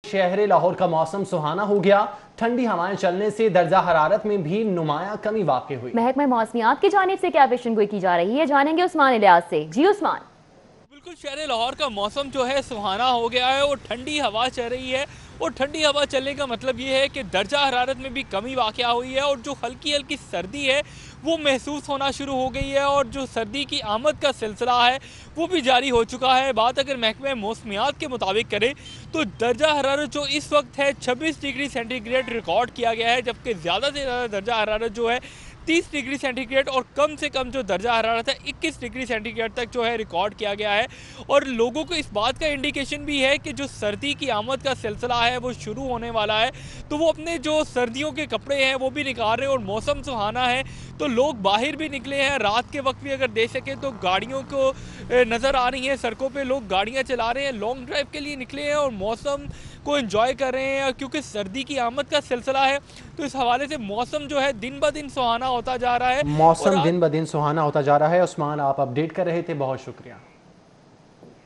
शहर लाहौर का मौसम सुहाना हो गया। ठंडी हवाएं चलने से दर्जा हरारत में भी नुमाया कमी वाक़ई हुई। महकमा मौसमियात की जानिब से क्या पेशेंगोई की जा रही है, जानेंगे उस्मान इलियास से। जी उस्मान। बिल्कुल, शहर लाहौर का मौसम जो है सुहाना हो गया है और ठंडी हवा चल रही है। और ठंडी हवा चलने का मतलब ये है कि दर्जा हरारत में भी कमी वाक़या हुई है और जो हल्की हल्की सर्दी है वो महसूस होना शुरू हो गई है और जो सर्दी की आमद का सिलसिला है वो भी जारी हो चुका है। बात अगर महकमे मौसमियात के मुताबिक करें तो दर्जा हरारत जो इस वक्त है 26 डिग्री सेंटीग्रेड रिकॉर्ड किया गया है, जबकि ज़्यादा से ज़्यादा दर्जा हरारत जो है 30 डिग्री सेंटीग्रेड और कम से कम जो दर्जा हरारत है 21 डिग्री सेंटीग्रेड तक जो है रिकॉर्ड किया गया है। और लोगों को इस बात का इंडिकेशन भी है कि जो सर्दी की आमद का सिलसिला है वो शुरू होने वाला है, तो वो अपने जो सर्दियों के कपड़े हैं वो भी निकाल रहे हैं। और मौसम सुहाना है तो लोग बाहर भी निकले हैं। रात के वक्त भी अगर देख सकें तो गाड़ियों को नज़र आ रही हैं, सड़कों पे लोग गाड़ियाँ चला रहे हैं, लॉन्ग ड्राइव के लिए निकले हैं और मौसम को एंजॉय कर रहे हैं। क्योंकि सर्दी की आमद का सिलसिला है तो इस हवाले से मौसम जो है दिन ब दिन सुहाना होता जा रहा है। मौसम दिन ब दिन सुहाना होता जा रहा है। उस्मान, आप अपडेट कर रहे थे, बहुत शुक्रिया।